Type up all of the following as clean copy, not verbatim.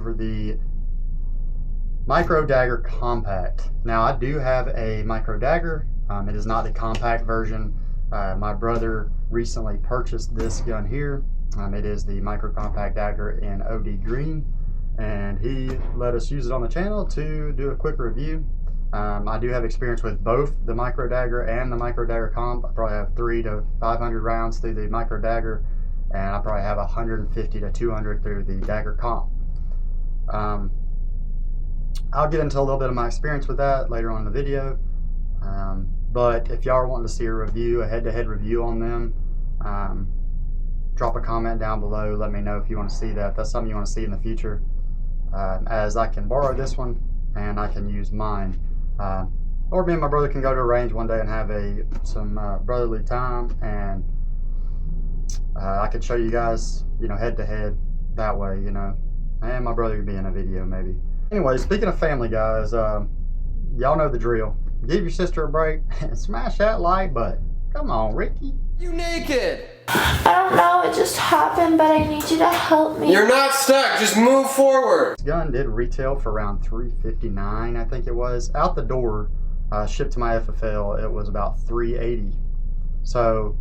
over the Micro Dagger Compact. Now I do have a Micro Dagger. It is not the compact version. My brother recently purchased this gun here. It is the Micro Compact Dagger in OD Green, and he let us use it on the channel to do a quick review. I do have experience with both the Micro Dagger and the Micro Dagger Comp. I probably have 300 to 500 rounds through the Micro Dagger, and I probably have 150 to 200 through the Dagger Comp. I'll get into a little bit of my experience with that later on in the video. But if y'all are wanting to see a review, a head-to-head review on them, drop a comment down below. Let me know if you want to see that. If that's something you want to see in the future, as I can borrow this one and I can use mine. Or me and my brother can go to a range one day and have some brotherly time, and I can show you guys, head-to-head that way, and my brother could be in a video maybe. Anyway, speaking of family, guys, y'all know the drill. Give your sister a break and smash that like button. Come on, Ricky. You naked? I don't know, it just happened, but I need you to help me. You're not stuck, just move forward. This gun did retail for around $359, I think it was. Out the door, shipped to my FFL, it was about $380. So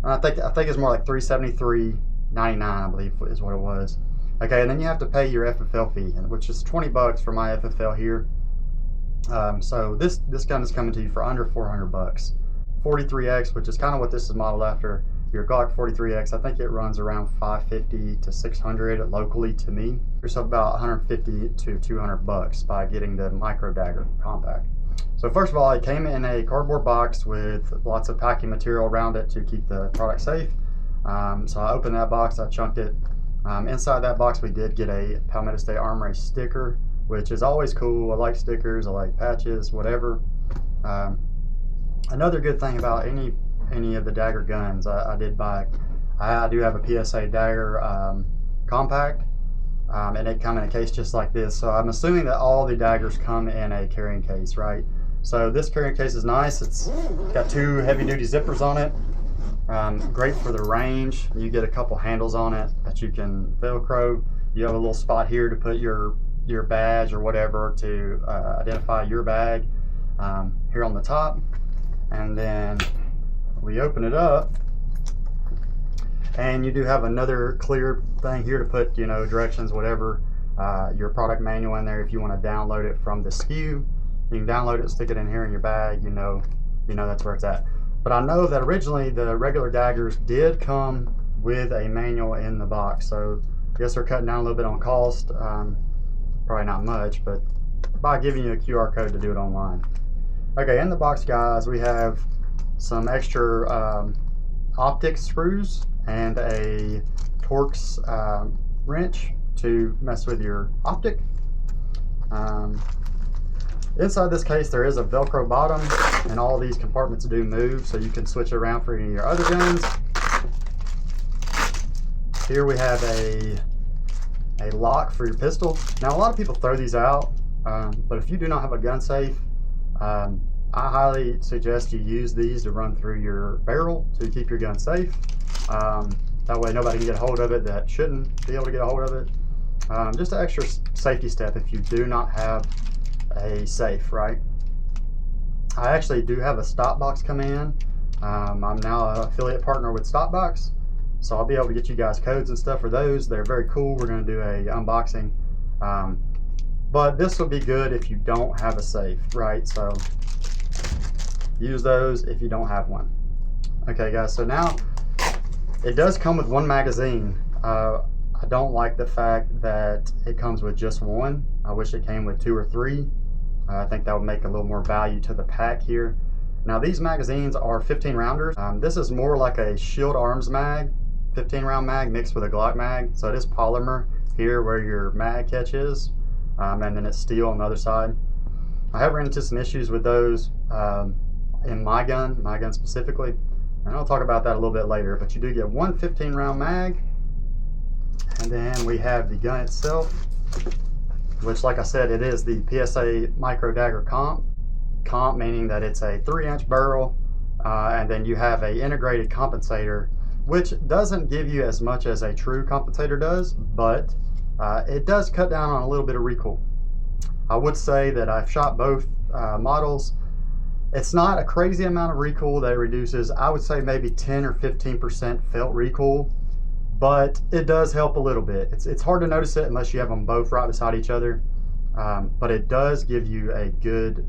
I think it's more like $373.99, I believe is what it was. Okay, and then you have to pay your FFL fee, which is 20 bucks for my FFL here. So this gun is coming to you for under 400 bucks. 43X, which is kind of what this is modeled after. Your Glock 43X, I think it runs around 550 to 600 locally to me. Yourself about 150 to 200 bucks by getting the Micro Dagger Compact. So first of all, it came in a cardboard box with lots of packing material around it to keep the product safe. So I opened that box, I chunked it. Inside that box, we did get a Palmetto State Armory sticker, which is always cool. I like stickers, I like patches, whatever. Another good thing about any of the Dagger guns, I did buy, I do have a PSA Dagger Compact, and it come in a case just like this. So I'm assuming that all the daggers come in a carrying case, right? So this carrying case is nice. It's got 2 heavy-duty zippers on it. Great for the range. You get a couple handles on it that you can Velcro. You have a little spot here to put your badge or whatever to identify your bag here on the top. And then we open it up, and you do have another clear thing here to put, directions, whatever, your product manual in there. If you want to download it from the SKU, you can download it, stick it in here in your bag. You know that's where it's at. But I know that originally the regular daggers did come with a manual in the box, so I guess they're cutting down a little bit on cost. Probably not much, but by giving you a QR code to do it online. Okay, in the box, guys, we have some extra optic screws and a Torx wrench to mess with your optic. Inside this case, there is a Velcro bottom, and all these compartments do move, so you can switch it around for any of your other guns. Here we have a lock for your pistol. Now, a lot of people throw these out, but if you do not have a gun safe, I highly suggest you use these to run through your barrel to keep your gun safe. That way nobody can get a hold of it that shouldn't be able to get a hold of it. Just an extra safety step if you do not have a safe, right? I actually do have a stop box come in. I'm now an affiliate partner with Stopbox, so I'll be able to get you guys codes and stuff for those. They're very cool. We're going to do a unboxing, but this will be good if you don't have a safe, right? So use those if you don't have one. Okay, guys, so now it does come with 1 magazine. I don't like the fact that it comes with just 1. I wish it came with 2 or 3. I think that would make a little more value to the pack here. Now, these magazines are 15 rounders. This is more like a Shield Arms mag, 15 round mag mixed with a Glock mag. So it is polymer here where your mag catch is, and then it's steel on the other side. I have run into some issues with those in my gun specifically, and I'll talk about that a little bit later. But you do get 1 15 round mag, and then we have the gun itself, which, like I said, it is the PSA Micro Dagger Comped. Comp meaning that it's a 3-inch barrel, and then you have a integrated compensator, which doesn't give you as much as a true compensator does, but it does cut down on a little bit of recoil. I would say that I've shot both models. It's not a crazy amount of recoil that it reduces. I would say maybe 10 or 15% felt recoil, but it does help a little bit. It's hard to notice it unless you have them both right beside each other, but it does give you a good,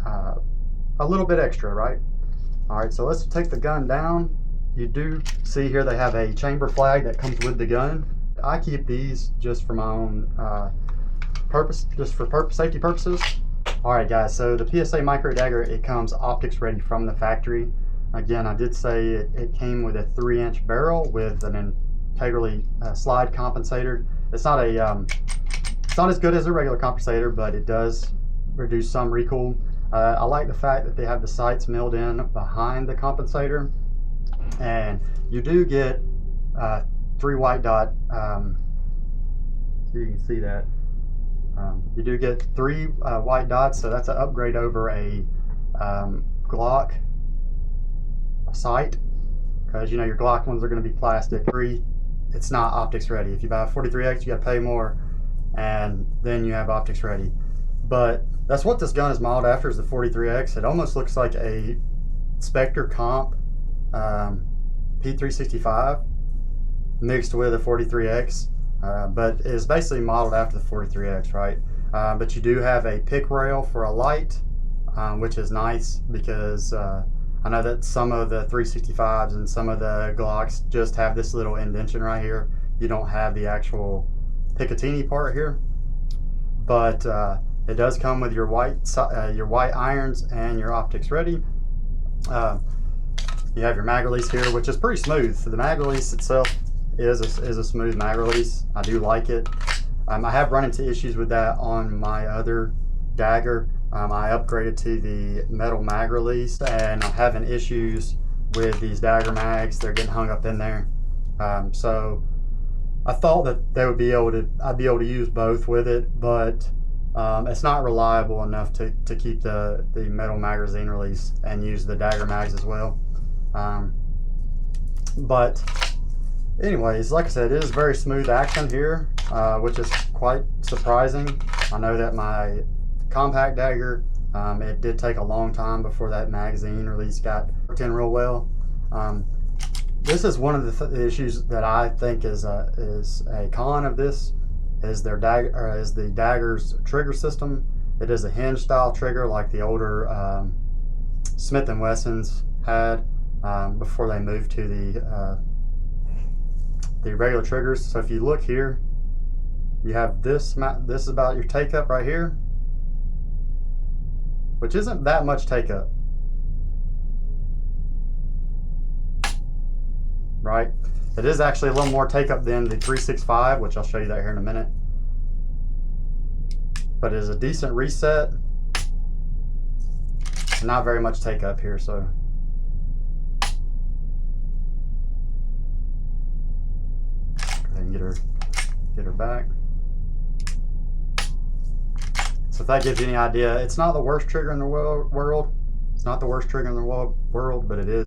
a little bit extra, right? All right, so let's take the gun down. You do see here they have a chamber flag that comes with the gun. I keep these just for my own purpose, just for safety purposes. All right, guys, so the PSA Micro Dagger, it comes optics ready from the factory. Again, I did say it came with a 3-inch barrel with an integrally slide compensator. It's not as good as a regular compensator, but it does reduce some recoil. I like the fact that they have the sights milled in behind the compensator, and you do get 3 white dot, so you can see that. You do get 3 white dots, so that's an upgrade over a Glock sight, because you know your Glock ones are going to be plastic. It's not optics ready. If you buy a 43X, you got to pay more, and then you have optics ready. But that's what this gun is modeled after, is the 43X. It almost looks like a Spectre Comp P365 mixed with a 43X. But it's basically modeled after the 43X, right? But you do have a pick rail for a light, which is nice, because I know that some of the 365s and some of the Glocks just have this little indentation right here. You don't have the actual Picatinny part here, but it does come with your white irons and your optics ready. You have your mag release here, which is pretty smooth. The mag release itself is a smooth mag release. I do like it. I have run into issues with that on my other dagger. I upgraded to the metal mag release, and I'm having issues with these dagger mags. They're getting hung up in there. So I thought that I'd be able to use both with it, but it's not reliable enough to keep the metal magazine release and use the dagger mags as well. But anyways, like I said, it is very smooth action here, which is quite surprising. I know that my compact dagger, it did take a long time before that magazine release worked in real well. This is one of the issues that I think is a con of this, is the dagger's trigger system. It is a hinge style trigger like the older Smith & Wessons had before they moved to the regular triggers. So if you look here, you have this is about your take up right here, which isn't that much take up, right? It is actually a little more take up than the 365, which I'll show you that here in a minute. But it is a decent reset. Not very much take up here, so. Go ahead and get her back. So if that gives you any idea, it's not the worst trigger in the world. It's not the worst trigger in the world, but it is.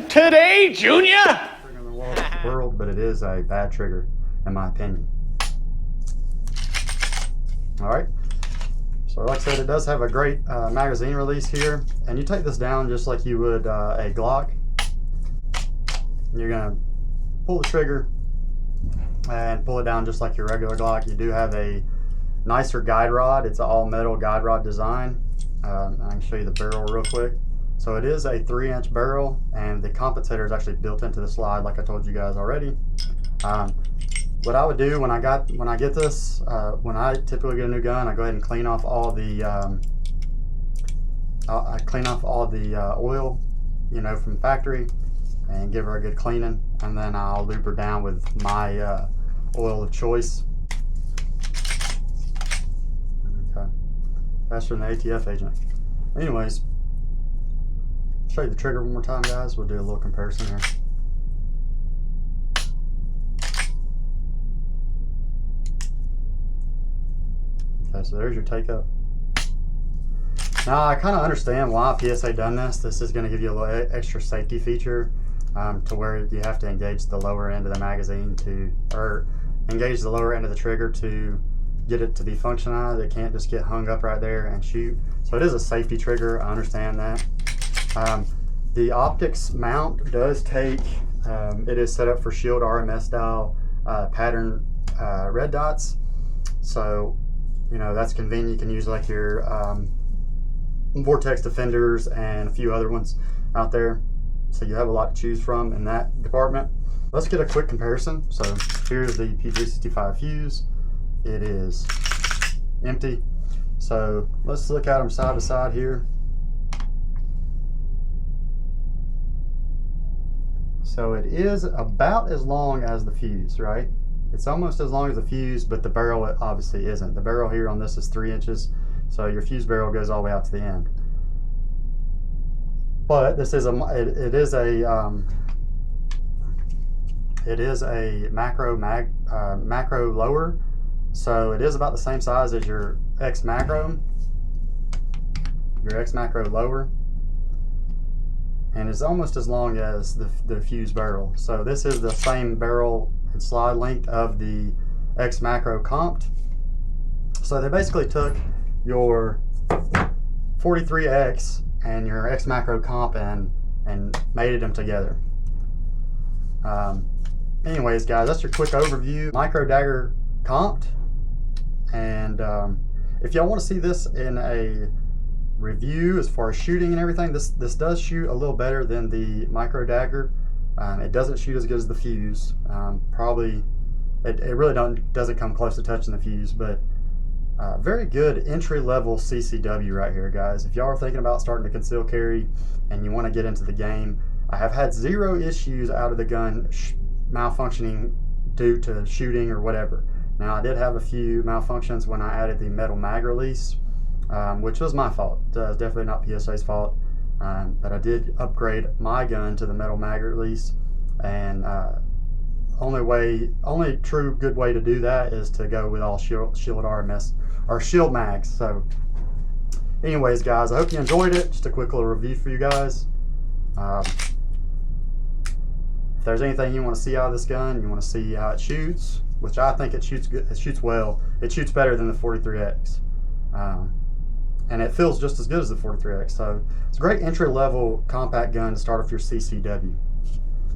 Today, Junior. Trigger in the world, but it is a bad trigger, in my opinion. All right. So like I said, it does have a great magazine release here, and you take this down just like you would a Glock. You're gonna pull the trigger and pull it down just like your regular Glock. You do have a nicer guide rod. It's an all metal guide rod design. I can show you the barrel real quick. So it is a 3-inch barrel, and the compensator is actually built into the slide, like I told you guys already. What I would do when I get this, when I typically get a new gun, I go ahead and clean off all the oil, you know, from factory, and give her a good cleaning, and then I'll lube her down with my oil of choice. Okay, faster than the ATF agent. Anyways, show you the trigger one more time, guys. We'll do a little comparison here. Okay, so there's your take up. Now I kind of understand why PSA done this. This is going to give you a little extra safety feature. to where you have to engage the lower end of the magazine or engage the lower end of the trigger to get it to be functionized. It can't just get hung up right there and shoot. So it is a safety trigger, I understand that. The optics mount does take, it is set up for Shield RMS style pattern red dots. So, you know, that's convenient. You can use like your Vortex Defenders and a few other ones out there. So you have a lot to choose from in that department. Let's get a quick comparison. So here's the P365 fuse. It is empty. So let's look at them side to side here. So it is about as long as the fuse, right? It's almost as long as the fuse, but the barrel obviously isn't. The barrel here on this is 3 inches, so your fuse barrel goes all the way out to the end. But this is it is a macro lower, so it is about the same size as your X macro lower, and it's almost as long as the fuse barrel. So this is the same barrel and slide length of the X Macro Comped. So they basically took your 43X and your X Macro Comp and mated them together. Anyways, guys, that's your quick overview. Micro Dagger Comped. And if y'all want to see this in a review as far as shooting and everything, this does shoot a little better than the Micro Dagger. It doesn't shoot as good as the fuse. Probably, it really doesn't come close to touching the fuse, but very good entry-level CCW right here, guys. If y'all are thinking about starting to conceal carry and you want to get into the game, I have had 0 issues out of the gun malfunctioning due to shooting or whatever. Now, I did have a few malfunctions when I added the metal mag release, which was my fault. It's definitely not PSA's fault. But I did upgrade my gun to the metal mag release, and only true good way to do that is to go with all shield RMS or shield mags. So anyways, guys, I hope you enjoyed it. Just a quick little review for you guys. If there's anything you want to see out of this gun, you want to see how it shoots, which I think it shoots good, it shoots well. It shoots better than the 43X. And it feels just as good as the 43X. So it's a great entry-level compact gun to start off your CCW.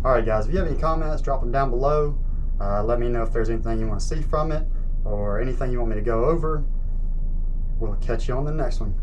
All right, guys, if you have any comments, drop them down below. Let me know if there's anything you want to see from it or anything you want me to go over. We'll catch you on the next one.